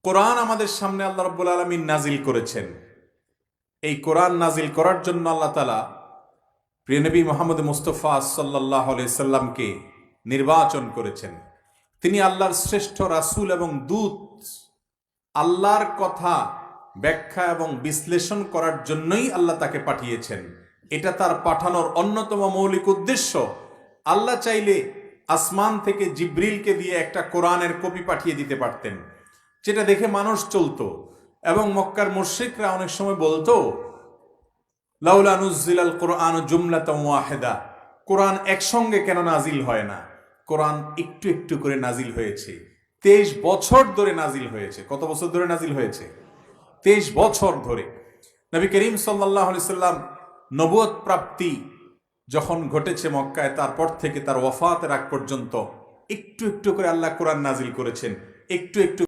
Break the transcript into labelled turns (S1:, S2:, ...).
S1: কোরআন আমাদের সামনে আল্লাহ রাব্বুল আলামিন নাজিল করেছেন। এই কোরআন নাজিল করার জন্য আল্লাহ তাআলা প্রিয় নবী মুহাম্মদ মুস্তাফা সাল্লাল্লাহু আলাইহি সাল্লামকে নির্বাচন করেছেন। তিনি আল্লাহর শ্রেষ্ঠ রাসূল এবং দূত। আল্লাহর কথা ব্যাখ্যা এবং বিশ্লেষণ করার জন্যই আল্লাহ তাকে পাঠিয়েছেন। এটা তার পাঠানোর অন্যতম মৌলিক উদ্দেশ্য। আল্লাহ চাইলে আসমান থেকে জিব্রিলকে দিয়ে একটা কোরআনের কপি পাঠিয়ে দিতে পারতেন, যেটা দেখে মানুষ চলতো। এবং মক্কার মুশরিকরা অনেক সময় বলতো, লাউলা নুজ্জিলাল কোরআন জুমলাতাম ওয়াহিদা, কোরআন একসঙ্গে কেন নাজিল হয় না? কোরআন একটু একটু করে নাজিল হয়েছে। 23 বছর ধরে নাজিল হয়েছে। কত বছর ধরে নাজিল হয়েছে? 23 বছর ধরে। নবী করিম সাল্লাল্লাহু আলাইহি সাল্লাম নবুয়ত প্রাপ্তি যখন ঘটেছে মক্কায়, তারপর থেকে তার ওয়াফাতের আগ পর্যন্ত একটু একটু করে আল্লাহ কোরআন নাজিল করেছেন। একটু একটু